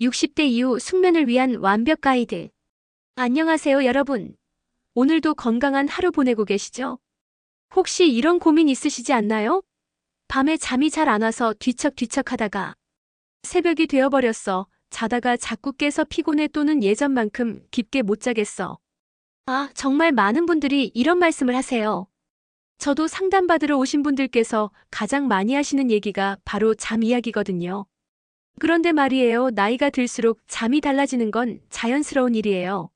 60대 이후 숙면을 위한 완벽 가이드. 안녕하세요, 여러분. 오늘도 건강한 하루 보내고 계시죠? 혹시 이런 고민 있으시지 않나요? 밤에 잠이 잘 안 와서 뒤척뒤척 하다가 새벽이 되어버렸어. 자다가 자꾸 깨서 피곤해 또는 예전만큼 깊게 못 자겠어. 정말 많은 분들이 이런 말씀을 하세요. 저도 상담받으러 오신 분들께서 가장 많이 하시는 얘기가 바로 잠 이야기거든요. 그런데 말이에요. 나이가 들수록 잠이 달라지는 건 자연스러운 일이에요.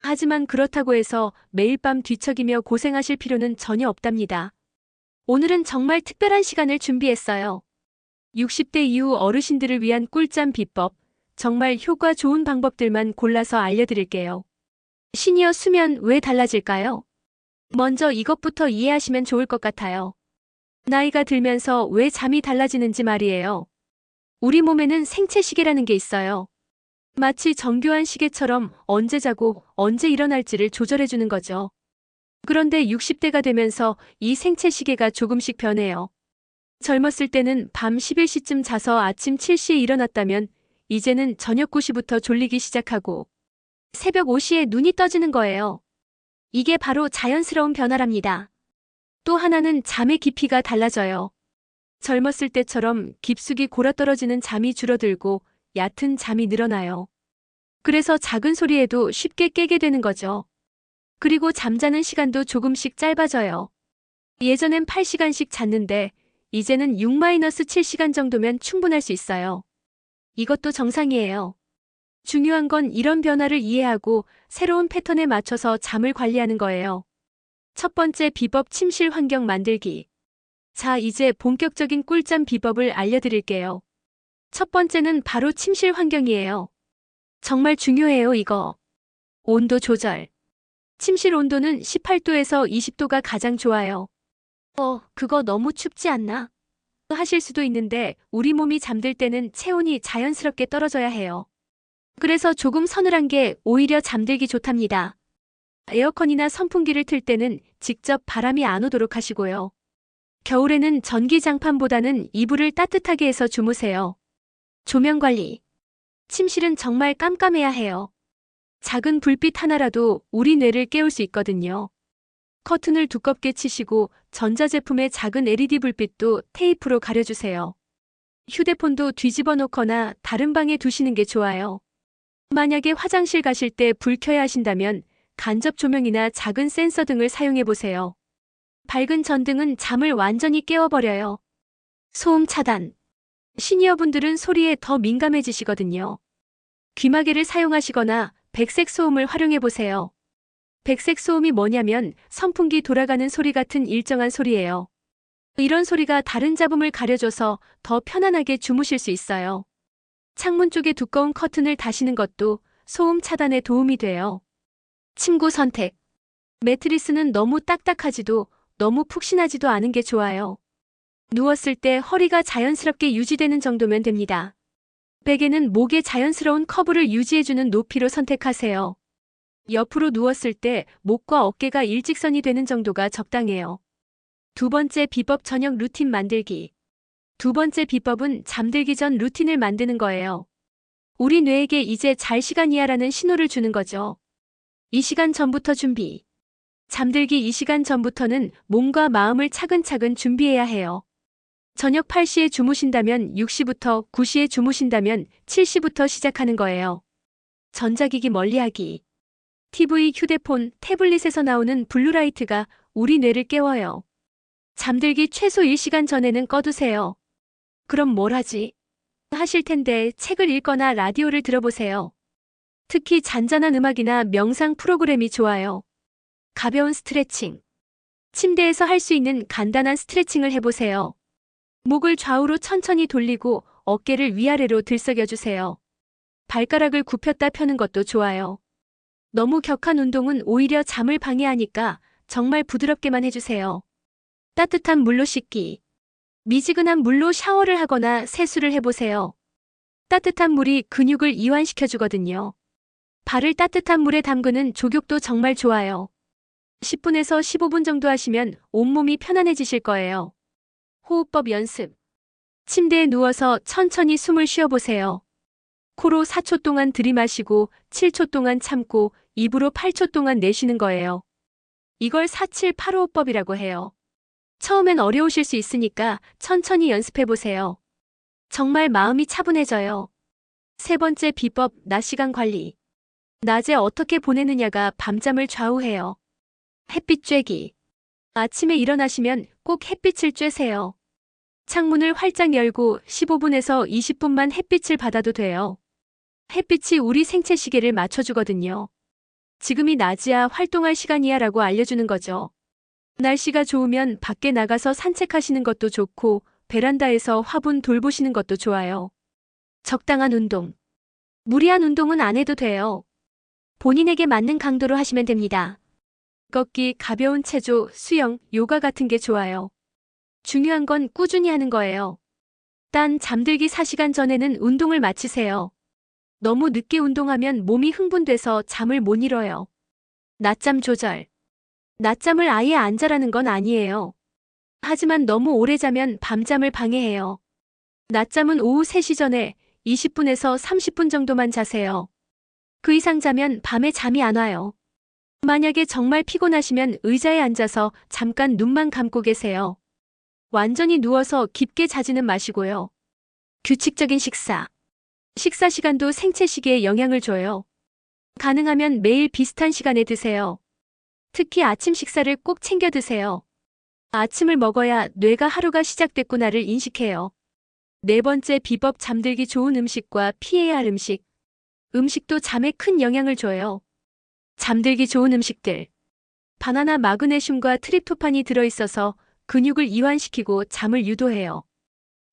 하지만 그렇다고 해서 매일 밤 뒤척이며 고생하실 필요는 전혀 없답니다. 오늘은 정말 특별한 시간을 준비했어요. 60대 이후 어르신들을 위한 꿀잠 비법, 정말 효과 좋은 방법들만 골라서 알려드릴게요. 시니어 수면 왜 달라질까요? 먼저 이것부터 이해하시면 좋을 것 같아요. 나이가 들면서 왜 잠이 달라지는지 말이에요. 우리 몸에는 생체 시계라는 게 있어요. 마치 정교한 시계처럼 언제 자고 언제 일어날지를 조절해주는 거죠. 그런데 60대가 되면서 이 생체 시계가 조금씩 변해요. 젊었을 때는 밤 11시쯤 자서 아침 7시에 일어났다면 이제는 저녁 9시부터 졸리기 시작하고 새벽 5시에 눈이 떠지는 거예요. 이게 바로 자연스러운 변화랍니다. 또 하나는 잠의 깊이가 달라져요. 젊었을 때처럼 깊숙이 골아떨어지는 잠이 줄어들고 얕은 잠이 늘어나요. 그래서 작은 소리에도 쉽게 깨게 되는 거죠. 그리고 잠자는 시간도 조금씩 짧아져요. 예전엔 8시간씩 잤는데 이제는 6-7시간 정도면 충분할 수 있어요. 이것도 정상이에요. 중요한 건 이런 변화를 이해하고 새로운 패턴에 맞춰서 잠을 관리하는 거예요. 첫 번째 비법, 침실 환경 만들기. 자, 이제 본격적인 꿀잠 비법을 알려드릴게요. 첫 번째는 바로 침실 환경이에요. 정말 중요해요, 이거. 온도 조절. 침실 온도는 18도에서 20도가 가장 좋아요. 그거 너무 춥지 않나? 하실 수도 있는데 우리 몸이 잠들 때는 체온이 자연스럽게 떨어져야 해요. 그래서 조금 서늘한 게 오히려 잠들기 좋답니다. 에어컨이나 선풍기를 틀 때는 직접 바람이 안 오도록 하시고요. 겨울에는 전기장판보다는 이불을 따뜻하게 해서 주무세요. 조명 관리. 침실은 정말 깜깜해야 해요. 작은 불빛 하나라도 우리 뇌를 깨울 수 있거든요. 커튼을 두껍게 치시고 전자제품의 작은 LED 불빛도 테이프로 가려주세요. 휴대폰도 뒤집어 놓거나 다른 방에 두시는 게 좋아요. 만약에 화장실 가실 때 불 켜야 하신다면 간접 조명이나 작은 센서 등을 사용해 보세요. 밝은 전등은 잠을 완전히 깨워버려요. 소음 차단. 시니어분들은 소리에 더 민감해지시거든요. 귀마개를 사용하시거나 백색 소음을 활용해 보세요. 백색 소음이 뭐냐면 선풍기 돌아가는 소리 같은 일정한 소리예요. 이런 소리가 다른 잡음을 가려줘서 더 편안하게 주무실 수 있어요. 창문 쪽에 두꺼운 커튼을 다시는 것도 소음 차단에 도움이 돼요. 침구 선택. 매트리스는 너무 딱딱하지도 너무 푹신하지도 않은 게 좋아요. 누웠을 때 허리가 자연스럽게 유지되는 정도면 됩니다. 베개는 목의 자연스러운 커브를 유지해주는 높이로 선택하세요. 옆으로 누웠을 때 목과 어깨가 일직선이 되는 정도가 적당해요. 두 번째 비법, 저녁 루틴 만들기. 두 번째 비법은 잠들기 전 루틴을 만드는 거예요. 우리 뇌에게 이제 잘 시간이야라는 신호를 주는 거죠. 이 시간 전부터 준비. 잠들기 2시간 전부터는 몸과 마음을 차근차근 준비해야 해요. 저녁 8시에 주무신다면 6시부터, 9시에 주무신다면 7시부터 시작하는 거예요. 전자기기 멀리하기. TV, 휴대폰, 태블릿에서 나오는 블루라이트가 우리 뇌를 깨워요. 잠들기 최소 1시간 전에는 꺼두세요. 그럼 뭘 하지? 하실 텐데 책을 읽거나 라디오를 들어보세요. 특히 잔잔한 음악이나 명상 프로그램이 좋아요. 가벼운 스트레칭. 침대에서 할 수 있는 간단한 스트레칭을 해보세요. 목을 좌우로 천천히 돌리고 어깨를 위아래로 들썩여주세요. 발가락을 굽혔다 펴는 것도 좋아요. 너무 격한 운동은 오히려 잠을 방해하니까 정말 부드럽게만 해주세요. 따뜻한 물로 씻기. 미지근한 물로 샤워를 하거나 세수를 해보세요. 따뜻한 물이 근육을 이완시켜주거든요. 발을 따뜻한 물에 담그는 족욕도 정말 좋아요. 10분에서 15분 정도 하시면 온몸이 편안해지실 거예요. 호흡법 연습. 침대에 누워서 천천히 숨을 쉬어보세요. 코로 4초 동안 들이마시고 7초 동안 참고 입으로 8초 동안 내쉬는 거예요. 이걸 4785법이라고 해요. 처음엔 어려우실 수 있으니까 천천히 연습해 보세요. 정말 마음이 차분해져요. 세 번째 비법, 낮 시간 관리. 낮에 어떻게 보내느냐가 밤잠을 좌우해요. 햇빛 쬐기. 아침에 일어나시면 꼭 햇빛을 쬐세요. 창문을 활짝 열고 15분에서 20분만 햇빛을 받아도 돼요. 햇빛이 우리 생체 시계를 맞춰주거든요. 지금이 낮이야 활동할 시간이야 라고 알려주는 거죠. 날씨가 좋으면 밖에 나가서 산책하시는 것도 좋고 베란다에서 화분 돌보시는 것도 좋아요. 적당한 운동. 무리한 운동은 안 해도 돼요. 본인에게 맞는 강도로 하시면 됩니다. 걷기, 가벼운 체조, 수영, 요가 같은 게 좋아요. 중요한 건 꾸준히 하는 거예요. 단 잠들기 4시간 전에는 운동을 마치세요. 너무 늦게 운동하면 몸이 흥분돼서 잠을 못 이뤄요. 낮잠 조절. 낮잠을 아예 안 자라는 건 아니에요. 하지만 너무 오래 자면 밤잠을 방해해요. 낮잠은 오후 3시 전에 20분에서 30분 정도만 자세요. 그 이상 자면 밤에 잠이 안 와요. 만약에 정말 피곤하시면 의자에 앉아서 잠깐 눈만 감고 계세요. 완전히 누워서 깊게 자지는 마시고요. 규칙적인 식사. 식사 시간도 생체 시계에 영향을 줘요. 가능하면 매일 비슷한 시간에 드세요. 특히 아침 식사를 꼭 챙겨 드세요. 아침을 먹어야 뇌가 하루가 시작됐구나를 인식해요. 네 번째 비법, 잠들기 좋은 음식과 피해야 할 음식. 음식도 잠에 큰 영향을 줘요. 잠들기 좋은 음식들. 바나나 마그네슘과 트립토판이 들어있어서 근육을 이완시키고 잠을 유도해요.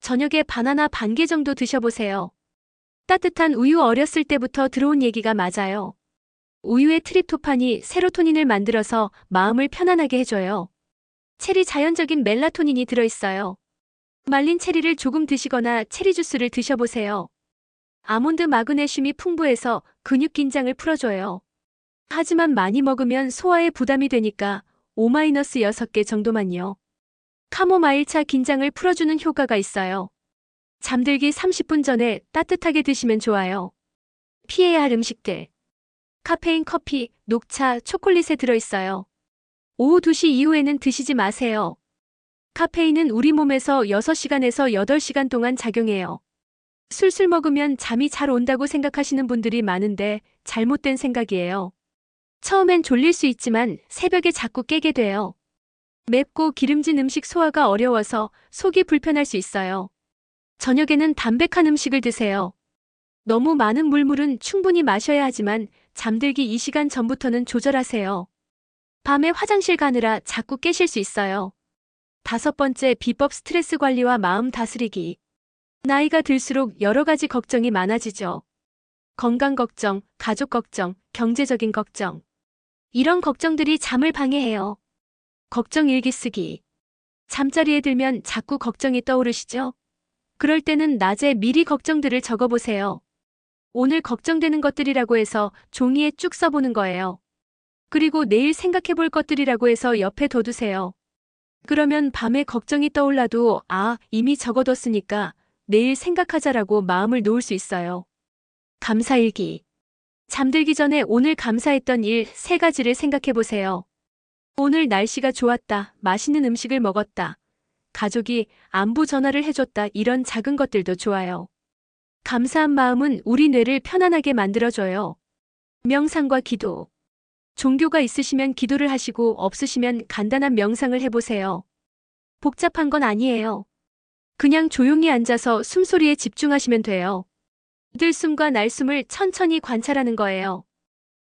저녁에 바나나 반 개 정도 드셔보세요. 따뜻한 우유, 어렸을 때부터 들어온 얘기가 맞아요. 우유의 트립토판이 세로토닌을 만들어서 마음을 편안하게 해줘요. 체리, 자연적인 멜라토닌이 들어있어요. 말린 체리를 조금 드시거나 체리 주스를 드셔보세요. 아몬드 마그네슘이 풍부해서 근육 긴장을 풀어줘요. 하지만 많이 먹으면 소화에 부담이 되니까 O-6개 정도만요. 카모마일차 긴장을 풀어주는 효과가 있어요. 잠들기 30분 전에 따뜻하게 드시면 좋아요. 피해야 할 음식들. 카페인, 커피, 녹차, 초콜릿에 들어있어요. 오후 2시 이후에는 드시지 마세요. 카페인은 우리 몸에서 6시간에서 8시간 동안 작용해요. 술술 먹으면 잠이 잘 온다고 생각하시는 분들이 많은데 잘못된 생각이에요. 처음엔 졸릴 수 있지만 새벽에 자꾸 깨게 돼요. 맵고 기름진 음식 소화가 어려워서 속이 불편할 수 있어요. 저녁에는 담백한 음식을 드세요. 너무 많은 물은 충분히 마셔야 하지만 잠들기 2시간 전부터는 조절하세요. 밤에 화장실 가느라 자꾸 깨실 수 있어요. 다섯 번째 비법, 스트레스 관리와 마음 다스리기. 나이가 들수록 여러 가지 걱정이 많아지죠. 건강 걱정, 가족 걱정, 경제적인 걱정. 이런 걱정들이 잠을 방해해요. 걱정 일기 쓰기. 잠자리에 들면 자꾸 걱정이 떠오르시죠? 그럴 때는 낮에 미리 걱정들을 적어보세요. 오늘 걱정되는 것들이라고 해서 종이에 쭉 써보는 거예요. 그리고 내일 생각해볼 것들이라고 해서 옆에 둬두세요. 그러면 밤에 걱정이 떠올라도 이미 적어뒀으니까 내일 생각하자라고 마음을 놓을 수 있어요. 감사일기. 잠들기 전에 오늘 감사했던 일 3가지를 생각해보세요. 오늘 날씨가 좋았다, 맛있는 음식을 먹었다, 가족이 안부 전화를 해줬다, 이런 작은 것들도 좋아요. 감사한 마음은 우리 뇌를 편안하게 만들어줘요. 명상과 기도. 종교가 있으시면 기도를 하시고 없으시면 간단한 명상을 해보세요. 복잡한 건 아니에요. 그냥 조용히 앉아서 숨소리에 집중하시면 돼요. 들숨과 날숨을 천천히 관찰하는 거예요.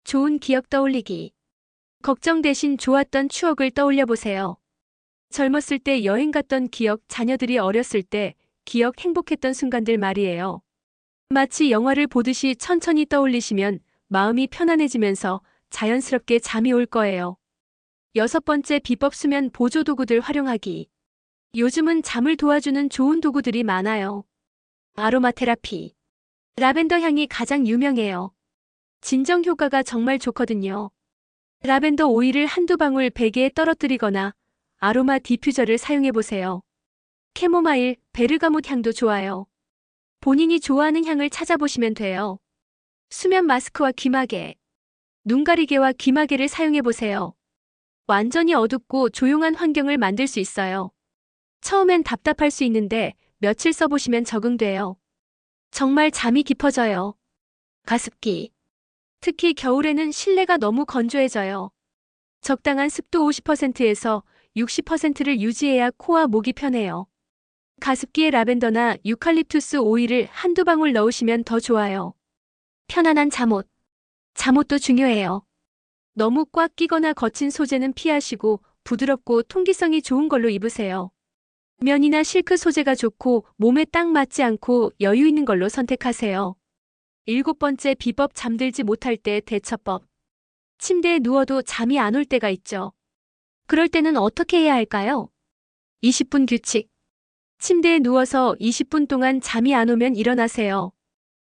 좋은 기억 떠올리기. 걱정 대신 좋았던 추억을 떠올려 보세요. 젊었을 때 여행 갔던 기억, 자녀들이 어렸을 때 기억, 행복했던 순간들 말이에요. 마치 영화를 보듯이 천천히 떠올리시면 마음이 편안해지면서 자연스럽게 잠이 올 거예요. 여섯 번째 비법, 수면 보조 도구들 활용하기. 요즘은 잠을 도와주는 좋은 도구들이 많아요. 아로마 테라피. 라벤더 향이 가장 유명해요. 진정 효과가 정말 좋거든요. 라벤더 오일을 한두 방울 베개에 떨어뜨리거나 아로마 디퓨저를 사용해보세요. 캐모마일, 베르가못 향도 좋아요. 본인이 좋아하는 향을 찾아보시면 돼요. 수면 마스크와 귀마개, 눈가리개와 귀마개를 사용해 보세요. 완전히 어둡고 조용한 환경을 만들 수 있어요. 처음엔 답답할 수 있는데 며칠 써보시면 적응돼요. 정말 잠이 깊어져요. 가습기. 특히 겨울에는 실내가 너무 건조해져요. 적당한 습도 50%에서 60%를 유지해야 코와 목이 편해요. 가습기에 라벤더나 유칼립투스 오일을 한두 방울 넣으시면 더 좋아요. 편안한 잠옷. 잠옷도 중요해요. 너무 꽉 끼거나 거친 소재는 피하시고 부드럽고 통기성이 좋은 걸로 입으세요. 면이나 실크 소재가 좋고 몸에 딱 맞지 않고 여유 있는 걸로 선택하세요. 7번째 비법 잠들지 못할 때 대처법. 침대에 누워도 잠이 안 올 때가 있죠. 그럴 때는 어떻게 해야 할까요? 20분 규칙. 침대에 누워서 20분 동안 잠이 안 오면 일어나세요.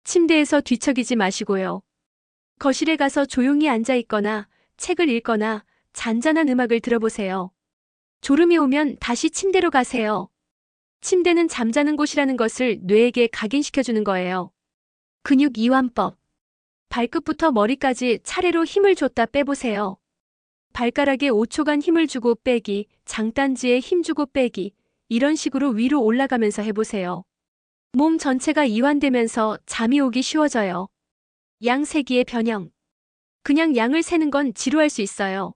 침대에서 뒤척이지 마시고요. 거실에 가서 조용히 앉아 있거나 책을 읽거나 잔잔한 음악을 들어보세요. 졸음이 오면 다시 침대로 가세요. 침대는 잠자는 곳이라는 것을 뇌에게 각인시켜주는 거예요. 근육 이완법. 발끝부터 머리까지 차례로 힘을 줬다 빼보세요. 발가락에 5초간 힘을 주고 빼기, 장딴지에 힘 주고 빼기, 이런 식으로 위로 올라가면서 해보세요. 몸 전체가 이완되면서 잠이 오기 쉬워져요. 양 세기의 변형. 그냥 양을 세는 건 지루할 수 있어요.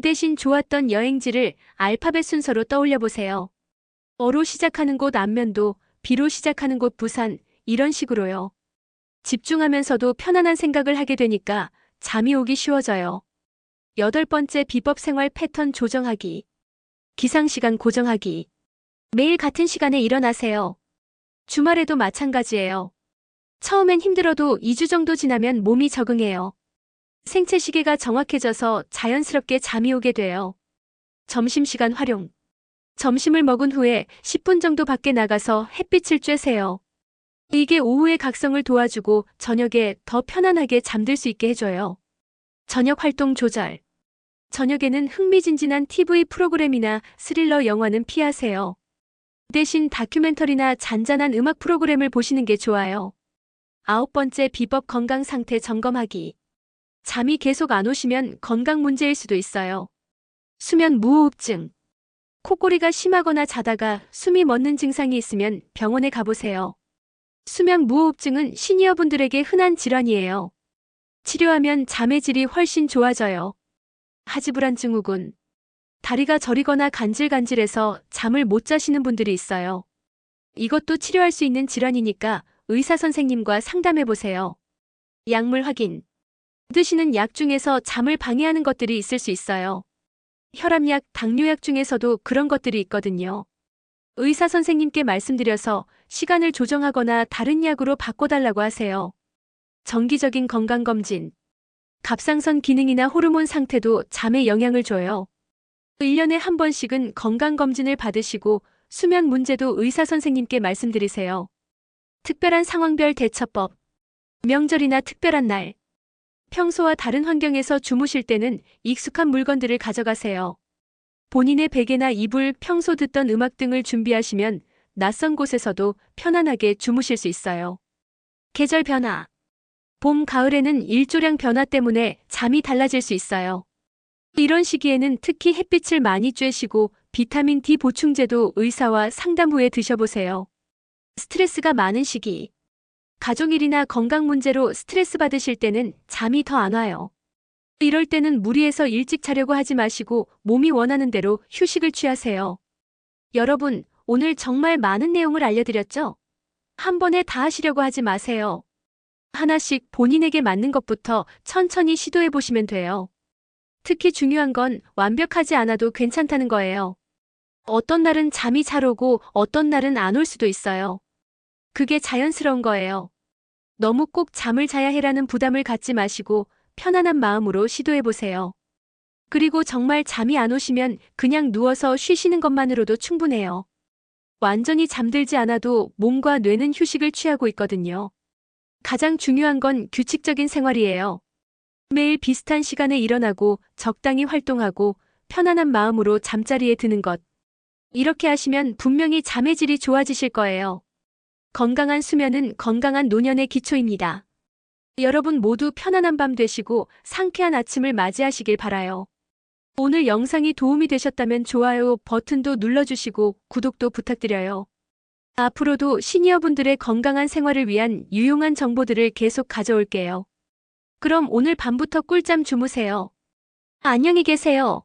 대신 좋았던 여행지를 알파벳 순서로 떠올려 보세요. 어로 시작하는 곳 안면도, 비로 시작하는 곳 부산, 이런 식으로요. 집중하면서도 편안한 생각을 하게 되니까 잠이 오기 쉬워져요. 8번째 비법 생활 패턴 조정하기. 기상시간 고정하기. 매일 같은 시간에 일어나세요. 주말에도 마찬가지예요. 처음엔 힘들어도 2주 정도 지나면 몸이 적응해요. 생체 시계가 정확해져서 자연스럽게 잠이 오게 돼요. 점심시간 활용. 점심을 먹은 후에 10분 정도 밖에 나가서 햇빛을 쬐세요. 이게 오후의 각성을 도와주고 저녁에 더 편안하게 잠들 수 있게 해줘요. 저녁 활동 조절. 저녁에는 흥미진진한 TV 프로그램이나 스릴러 영화는 피하세요. 대신 다큐멘터리나 잔잔한 음악 프로그램을 보시는 게 좋아요. 9번째 비법 건강 상태 점검하기. 잠이 계속 안 오시면 건강 문제일 수도 있어요. 수면 무호흡증. 콧골이가 심하거나 자다가 숨이 멎는 증상이 있으면 병원에 가보세요. 수면 무호흡증은 시니어분들에게 흔한 질환이에요. 치료하면 잠의 질이 훨씬 좋아져요. 하지불안 증후군. 다리가 저리거나 간질간질해서 잠을 못 자시는 분들이 있어요. 이것도 치료할 수 있는 질환이니까 의사 선생님과 상담해보세요. 약물 확인. 드시는 약 중에서 잠을 방해하는 것들이 있을 수 있어요. 혈압약, 당뇨약 중에서도 그런 것들이 있거든요. 의사 선생님께 말씀드려서 시간을 조정하거나 다른 약으로 바꿔달라고 하세요. 정기적인 건강검진. 갑상선 기능이나 호르몬 상태도 잠에 영향을 줘요. 1년에 한 번씩은 건강검진을 받으시고 수면 문제도 의사 선생님께 말씀드리세요. 특별한 상황별 대처법. 명절이나 특별한 날. 평소와 다른 환경에서 주무실 때는 익숙한 물건들을 가져가세요. 본인의 베개나 이불, 평소 듣던 음악 등을 준비하시면 낯선 곳에서도 편안하게 주무실 수 있어요. 계절 변화. 봄, 가을에는 일조량 변화 때문에 잠이 달라질 수 있어요. 이런 시기에는 특히 햇빛을 많이 쬐시고 비타민 D 보충제도 의사와 상담 후에 드셔보세요. 스트레스가 많은 시기. 가족일이나 건강 문제로 스트레스 받으실 때는 잠이 더 안 와요. 이럴 때는 무리해서 일찍 자려고 하지 마시고 몸이 원하는 대로 휴식을 취하세요. 여러분, 오늘 정말 많은 내용을 알려드렸죠? 한 번에 다 하시려고 하지 마세요. 하나씩 본인에게 맞는 것부터 천천히 시도해 보시면 돼요. 특히 중요한 건 완벽하지 않아도 괜찮다는 거예요. 어떤 날은 잠이 잘 오고 어떤 날은 안 올 수도 있어요. 그게 자연스러운 거예요. 너무 꼭 잠을 자야 해라는 부담을 갖지 마시고 편안한 마음으로 시도해 보세요. 그리고 정말 잠이 안 오시면 그냥 누워서 쉬시는 것만으로도 충분해요. 완전히 잠들지 않아도 몸과 뇌는 휴식을 취하고 있거든요. 가장 중요한 건 규칙적인 생활이에요. 매일 비슷한 시간에 일어나고 적당히 활동하고 편안한 마음으로 잠자리에 드는 것. 이렇게 하시면 분명히 잠의 질이 좋아지실 거예요. 건강한 수면은 건강한 노년의 기초입니다. 여러분 모두 편안한 밤 되시고 상쾌한 아침을 맞이하시길 바라요. 오늘 영상이 도움이 되셨다면 좋아요 버튼도 눌러주시고 구독도 부탁드려요. 앞으로도 시니어분들의 건강한 생활을 위한 유용한 정보들을 계속 가져올게요. 그럼 오늘 밤부터 꿀잠 주무세요. 안녕히 계세요.